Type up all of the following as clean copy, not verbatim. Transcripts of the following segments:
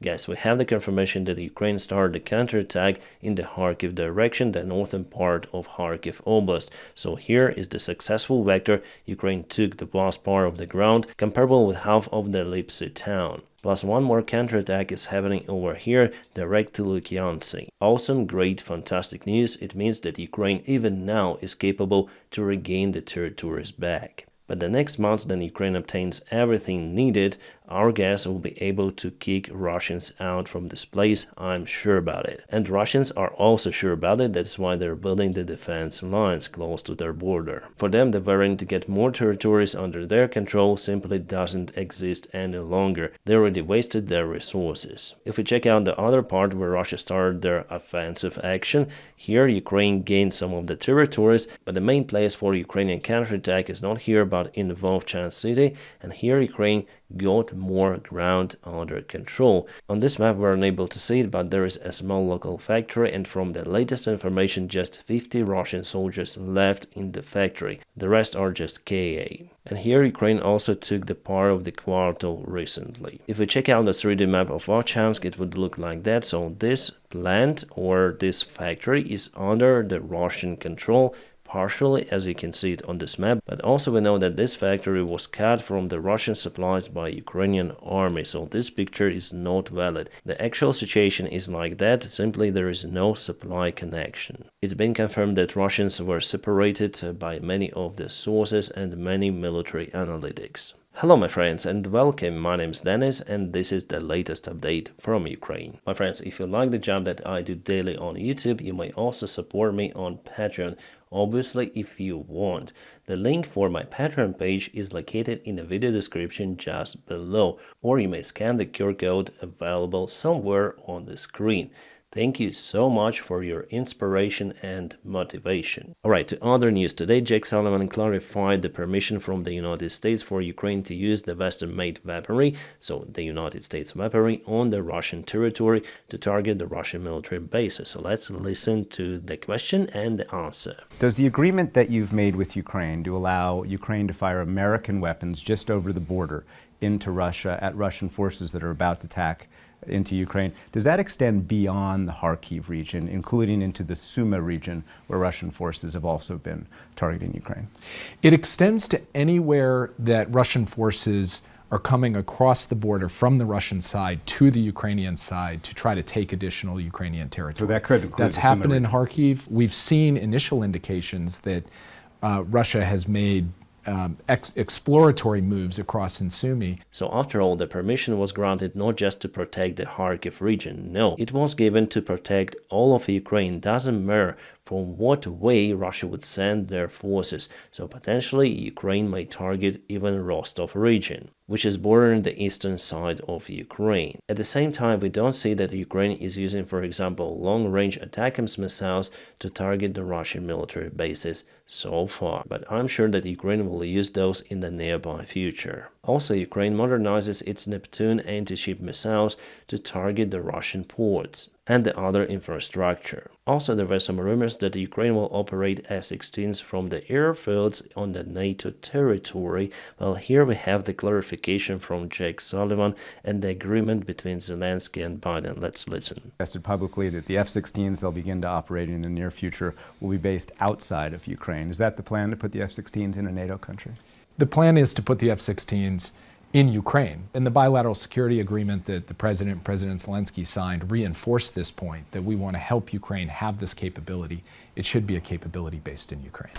Guys, we have the confirmation that Ukraine started the counterattack in the Kharkiv direction, the northern part of Kharkiv Oblast. So here is the successful vector. Ukraine took the vast part of the ground, comparable with half of the Lipsy town. Plus one more counterattack is happening over here, direct to Ruzzians. Awesome, great, fantastic news. It means that Ukraine even now is capable to regain the territories back. But the next month, then Ukraine obtains everything needed, our guys will be able to kick Russians out from this place. I'm sure about it. And Russians are also sure about it. That's why they're building the defense lines close to their border. For them, the variant to get more territories under their control simply doesn't exist any longer. They already wasted their resources. If we check out the other part where Russia started their offensive action, here Ukraine gained some of the territories, but the main place for Ukrainian counterattack is not here but in Vovchan city, and here Ukraine got more ground under control. On this map we're unable to see it, but there is a small local factory, and from the latest information just 50 Russian soldiers left in the factory. The rest are just KA. And here Ukraine also took the part of the quartal recently. If we check out the 3D map of Vovchansk, it would look like that. So this plant or this factory is under the Russian control, partially, as you can see it on this map, but also we know that this factory was cut from the Russian supplies by Ukrainian army, so this picture is not valid. The actual situation is like that, simply there is no supply connection. It's been confirmed that Russians were separated by many of the sources and many military analytics. Hello my friends and welcome, my name is Dennis and this is the latest update from Ukraine. My friends, if you like the job that I do daily on YouTube, you may also support me on Patreon, obviously if you want. The link for my Patreon page is located in the video description just below, or you may scan the QR code available somewhere on the screen. Thank you so much for your inspiration and motivation. Alright, to other news. Today, Jake Sullivan clarified the permission from the United States for Ukraine to use the Western-made weaponry, so the United States weaponry, on the Russian territory to target the Russian military bases. So let's listen to the question and the answer. Does the agreement that you've made with Ukraine to allow Ukraine to fire American weapons just over the border into Russia at Russian forces that are about to attack into Ukraine, does that extend beyond the Kharkiv region, including into the Sumy region where Russian forces have also been targeting Ukraine? It extends to anywhere that Russian forces are coming across the border from the Russian side to the Ukrainian side to try to take additional Ukrainian territory. So that could include That's happened in Kharkiv. We've seen initial indications that Russia has made exploratory moves across in Sumy. So after all, the permission was granted not just to protect the Kharkiv region, no, it was given to protect all of Ukraine. Doesn't matter from what way Russia would send their forces, so potentially Ukraine may target even Rostov region, which is bordering the eastern side of Ukraine. At the same time, we don't see that Ukraine is using, for example, long-range ATACMS missiles to target the Russian military bases so far, but I'm sure that Ukraine will use those in the nearby future. Also, Ukraine modernizes its Neptune anti-ship missiles to target the Russian ports and the other infrastructure. Also, there were some rumors that Ukraine will operate F-16s from the airfields on the NATO territory. Well, here we have the clarification from Jake Sullivan and the agreement between Zelensky and Biden. Let's listen. Suggested publicly that the F-16s they'll begin to operate in the near future will be based outside of Ukraine. Is that the plan, to put the F-16s in a NATO country? The plan is to put the F-16s in Ukraine. And the bilateral security agreement that President Zelensky signed reinforced this point, that we want to help Ukraine have this capability. It should be a capability based in Ukraine.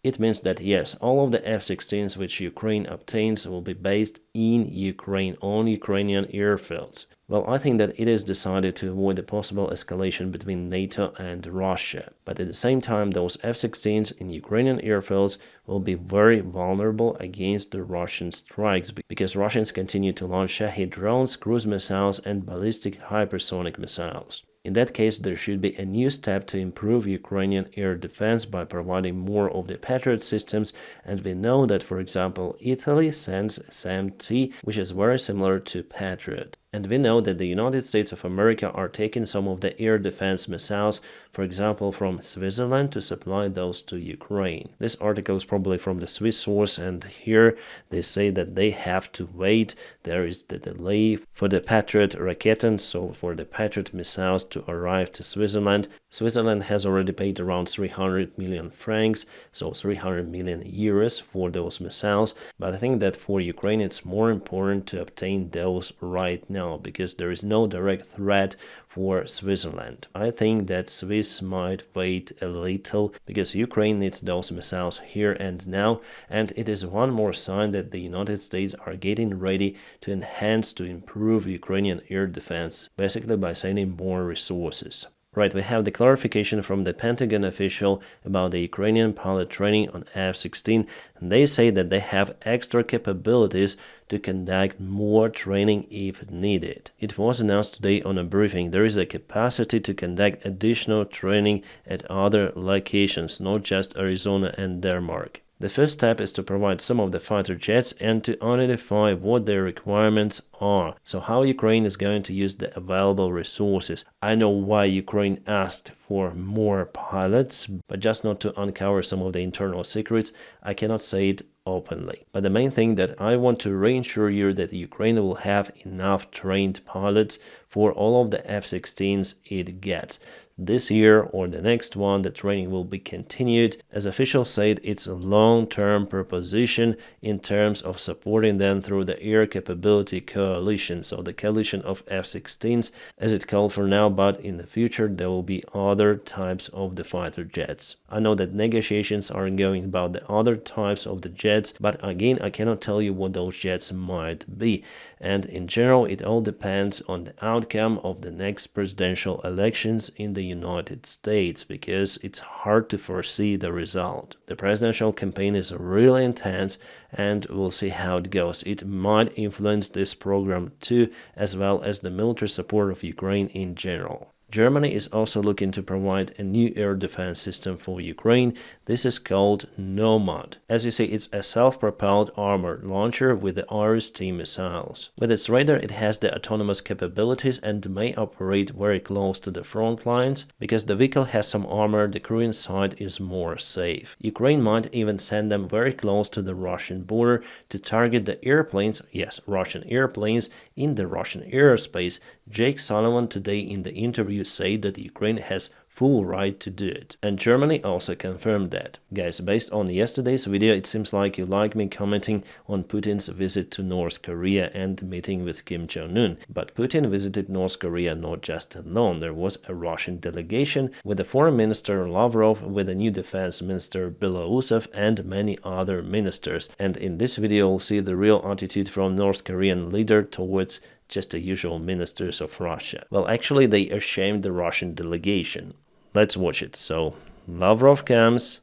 It means that yes, all of the F-16s which Ukraine obtains will be based in Ukraine, on Ukrainian airfields. Well, I think that it is decided to avoid the possible escalation between NATO and Russia. But at the same time, those F-16s in Ukrainian airfields will be very vulnerable against the Russian strikes, because Russians continue to launch Shahed drones, cruise missiles, and ballistic hypersonic missiles. In that case, there should be a new step to improve Ukrainian air defense by providing more of the Patriot systems, and we know that, for example, Italy sends SAM-T, which is very similar to Patriot. And we know that the United States of America are taking some of the air defense missiles, for example, from Switzerland to supply those to Ukraine. This article is probably from the Swiss source, and here they say that they have to wait. There is the delay for the Patriot Raketen, so for the Patriot missiles to arrive to Switzerland. Switzerland has already paid around 300 million francs, so 300 million euros for those missiles. But I think that for Ukraine it's more important to obtain those right now, because there is no direct threat for Switzerland. I think that Swiss might wait a little because Ukraine needs those missiles here and now, and it is one more sign that the United States are getting ready to enhance, to improve Ukrainian air defense, basically by sending more resources. Right, we have the clarification from the Pentagon official about the Ukrainian pilot training on F-16, and they say that they have extra capabilities to conduct more training if needed. It was announced today on a briefing there is a capacity to conduct additional training at other locations, not just Arizona and Denmark. The first step is to provide some of the fighter jets and to identify what their requirements are. So how Ukraine is going to use the available resources. I know why Ukraine asked for more pilots, but just not to uncover some of the internal secrets, I cannot say it openly. But the main thing that I want to reassure you that Ukraine will have enough trained pilots for all of the F-16s it gets. This year or the next one, the training will be continued. As officials said, it's a long-term proposition in terms of supporting them through the Air Capability Coalition, so the coalition of F-16s as it called for now, but in the future there will be other types of the fighter jets. I know that negotiations are going about the other types of the jets, but again I cannot tell you what those jets might be. And in general it all depends on the outcome of the next presidential elections in the United States, because it's hard to foresee the result. The presidential campaign is really intense and we'll see how it goes. It might influence this program too, as well as the military support of Ukraine in general. Germany is also looking to provide a new air defense system for Ukraine. This is called Nomad. As you see, it's a self-propelled armored launcher with the IRIS-T missiles. With its radar, it has the autonomous capabilities and may operate very close to the front lines. Because the vehicle has some armor, the crew inside is more safe. Ukraine might even send them very close to the Russian border to target the airplanes, yes, Russian airplanes, in the Russian airspace. Jake Sullivan today in the interview said that Ukraine has full right to do it. And Germany also confirmed that. Guys, based on yesterday's video, it seems like you like me commenting on Putin's visit to North Korea and meeting with Kim Jong-un. But Putin visited North Korea not just alone. There was a Russian delegation with the Foreign Minister Lavrov, with the new Defense Minister Belousov, and many other ministers. And in this video, you'll see the real attitude from North Korean leader towards just the usual ministers of Russia. Well, actually, they ashamed the Russian delegation. Let's watch it. So, Lavrov comes,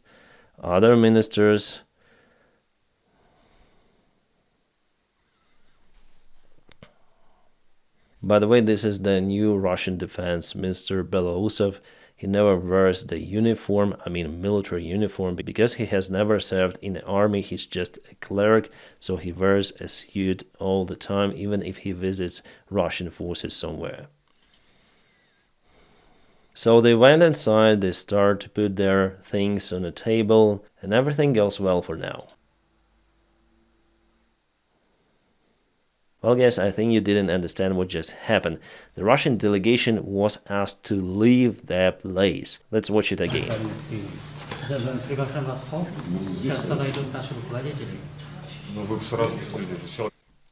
other ministers. By the way, this is the new Russian Defense Minister Belousov. He never wears the uniform, I mean military uniform, because he has never served in the army. He's just a cleric, so he wears a suit all the time, even if he visits Russian forces somewhere. So they went inside, they start to put their things on a table, and everything goes well for now. Well, guys, I think you didn't understand what just happened. The Russian delegation was asked to leave their place. Let's watch it again.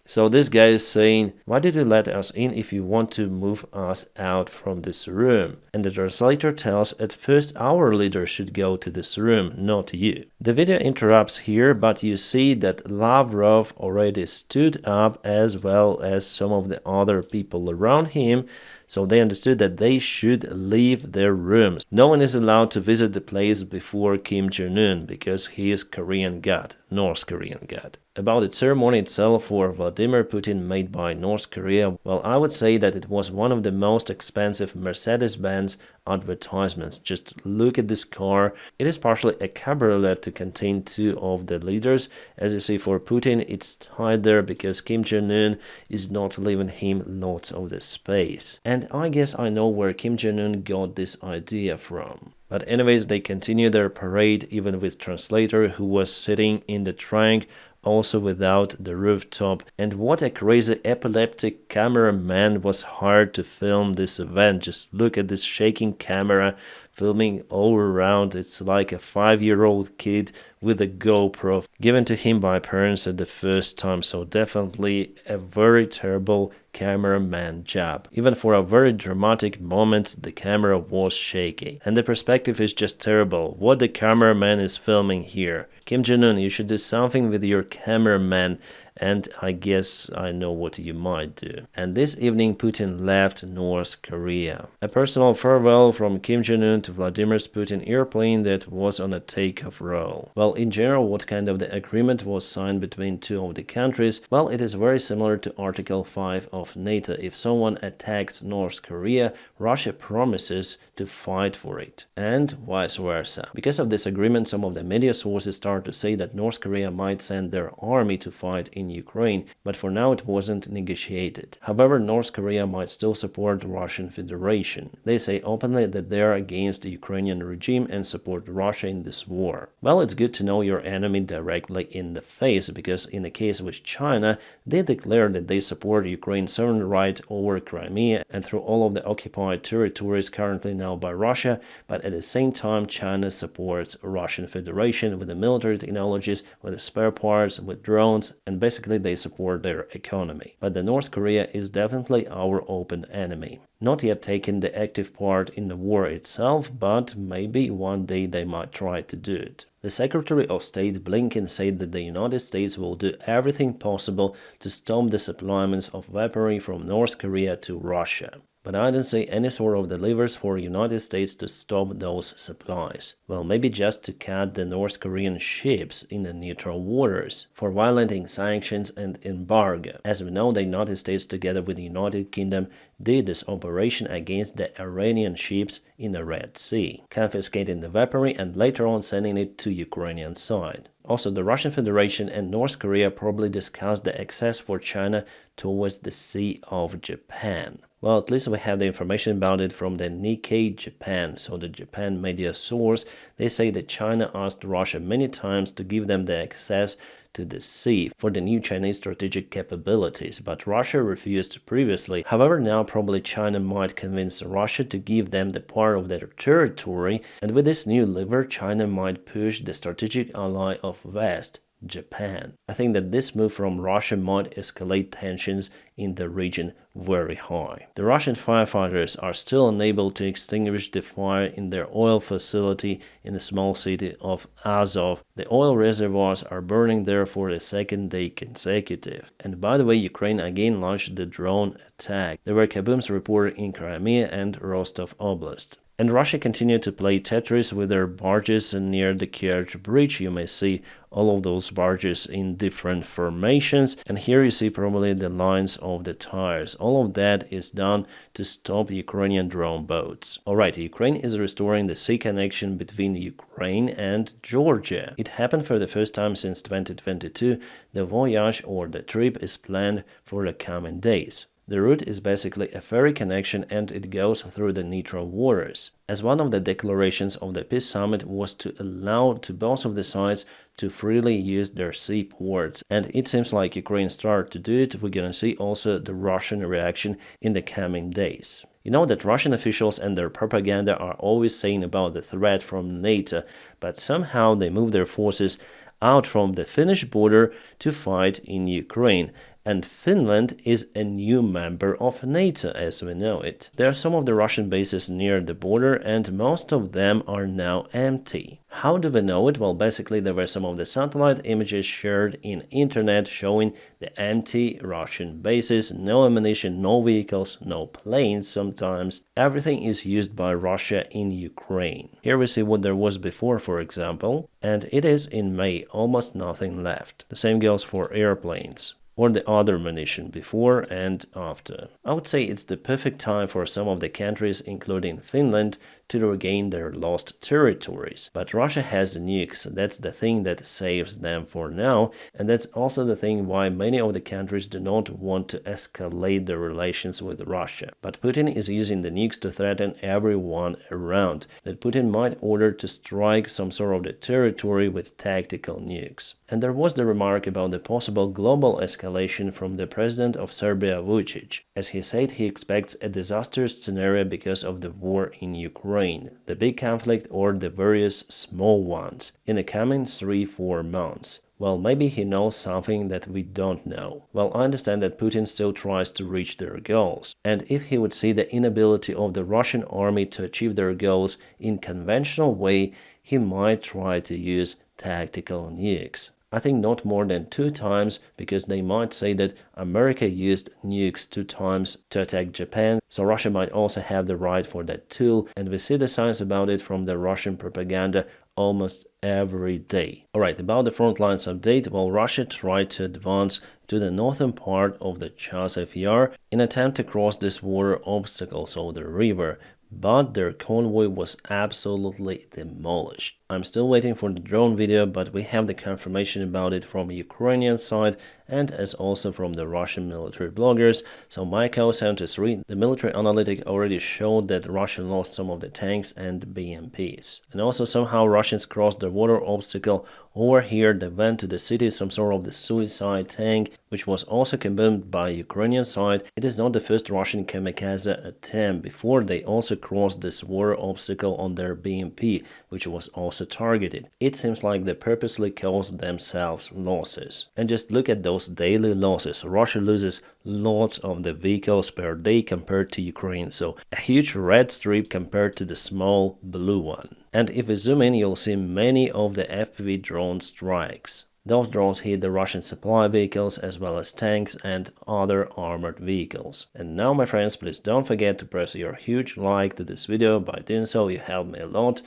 So this guy is saying, why did you let us in if you want to move us out from this room? And the translator tells, at first our leader should go to this room, not you. The video interrupts here, but you see that Lavrov already stood up, as well as some of the other people around him, so they understood that they should leave their rooms. No one is allowed to visit the place before Kim Jong-un, because he is Korean God, North Korean God. About the ceremony itself for Vladimir Putin made by North Korea, well, I would say that it was one of the most expensive Mercedes-Benz advertisements. Just look at this car. It is partially a cabriolet to contain two of the leaders. As you see, for Putin, it's tied there because Kim Jong-un is not leaving him lots of the space. And I guess I know where Kim Jong-un got this idea from. But anyways, they continue their parade even with translator who was sitting in the trunk, also without the rooftop. And what a crazy epileptic cameraman was hired to film this event. Just look at this shaking camera filming all around. It's like a 5-year-old kid with a GoPro given to him by parents at the first time. So definitely a very terrible cameraman job. Even for a very dramatic moment, the camera was shaky. And the perspective is just terrible. What the cameraman is filming here. Kim Jong-un, you should do something with your cameraman. And I guess I know what you might do. And this evening, Putin left North Korea. A personal farewell from Kim Jong-un to Vladimir Putin airplane that was on a takeoff roll. Well, in general, what kind of the agreement was signed between two of the countries? Well, it is very similar to Article 5 of NATO. If someone attacks North Korea, Russia promises to fight for it, and vice versa. Because of this agreement, some of the media sources start to say that North Korea might send their army to fight in Ukraine, but for now it wasn't negotiated. However, North Korea might still support the Russian Federation. They say openly that they are against the Ukrainian regime and support Russia in this war. Well, it's good to know your enemy directly in the face, because in the case with China, they declared that they support Ukraine's sovereign right over Crimea and through all of the occupied territories currently now by Russia, but at the same time China supports Russian Federation with the military technologies, with the spare parts, with drones, and basically they support their economy. But the North Korea is definitely our open enemy. Not yet taking the active part in the war itself, but maybe one day they might try to do it. The Secretary of State Blinken said that the United States will do everything possible to stop the supplying of weaponry from North Korea to Russia. But I don't see any sort of levers for United States to stop those supplies. Well, maybe just to cut the North Korean ships in the neutral waters for violating sanctions and embargo. As we know, the United States together with the United Kingdom did this operation against the Iranian ships in the Red Sea, confiscating the weaponry and later on sending it to Ukrainian side. Also, the Russian Federation and North Korea probably discussed the access for China towards the Sea of Japan. Well, at least we have the information about it from the Nikkei Japan. So the Japan media source, they say that China asked Russia many times to give them the access to the sea for the new Chinese strategic capabilities, but Russia refused previously. However, now probably China might convince Russia to give them the part of their territory, and with this new lever, China might push the strategic ally of West, Japan. I think that this move from Russia might escalate tensions in the region very high. The Russian firefighters are still unable to extinguish the fire in their oil facility in the small city of Azov. The oil reservoirs are burning there for the second day consecutive. And by the way, Ukraine again launched the drone attack. There were kabooms reported in Crimea and Rostov Oblast. And Russia continued to play Tetris with their barges near the Kerch Bridge. You may see all of those barges in different formations. And here you see probably the lines of the tires. All of that is done to stop Ukrainian drone boats. Alright, Ukraine is restoring the sea connection between Ukraine and Georgia. It happened for the first time since 2022. The voyage or the trip is planned for the coming days. The route is basically a ferry connection and it goes through the neutral waters. As one of the declarations of the peace summit was to allow to both of the sides to freely use their seaports. And it seems like Ukraine started to do it. We're gonna see also the Russian reaction in the coming days. You know that Russian officials and their propaganda are always saying about the threat from NATO, but somehow they move their forces out from the Finnish border to fight in Ukraine. And Finland is a new member of NATO as we know it. There are some of the Russian bases near the border and most of them are now empty. How do we know it? Well, basically there were some of the satellite images shared in internet showing the empty Russian bases, no ammunition, no vehicles, no planes sometimes. Everything is used by Russia in Ukraine. Here we see what there was before, for example, and it is in May, almost nothing left. The same goes for airplanes or the other munition before and after. I would say it's the perfect time for some of the countries, including Finland, to regain their lost territories. But Russia has the nukes, that's the thing that saves them for now, and that's also the thing why many of the countries do not want to escalate their relations with Russia. But Putin is using the nukes to threaten everyone around, that Putin might order to strike some sort of the territory with tactical nukes. And there was the remark about the possible global escalation from the president of Serbia, Vučić. As he said, he expects a disastrous scenario because of the war in Ukraine, the big conflict or the various small ones, in the coming 3-4 months. Well, maybe he knows something that we don't know. Well, I understand that Putin still tries to reach their goals. And if he would see the inability of the Russian army to achieve their goals in conventional way, he might try to use tactical nukes. I think not more than 2 times, because they might say that America used nukes 2 times to attack Japan, so Russia might also have the right for that tool, and we see the signs about it from the Russian propaganda almost every day. Alright, about the Frontlines update, well, Russia tried to advance to the northern part of the Chasiv Yar in attempt to cross this water obstacle, so the river, but their convoy was absolutely demolished. I'm still waiting for the drone video, but we have the confirmation about it from the Ukrainian side and as also from the Russian military bloggers. So Miko73, the military analytic, already showed that Russia lost some of the tanks and BMPs. And also somehow Russians crossed the water obstacle over here. They went to the city, some sort of the suicide tank, which was also kaboomed by Ukrainian side. It is not the first Russian kamikaze attempt. Before they also crossed this water obstacle on their BMP, which was also targeted. It seems like they purposely caused themselves losses. And just look at those daily losses. Russia loses lots of the vehicles per day compared to Ukraine, so a huge red strip compared to the small blue one. And if we zoom in, you'll see many of the FPV drone strikes. Those drones hit the Russian supply vehicles as well as tanks and other armored vehicles. And now, my friends, please don't forget to press your huge like to this video. By doing so, you help me a lot.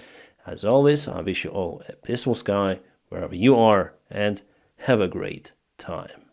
As always, I wish you all a peaceful sky wherever you are and have a great time.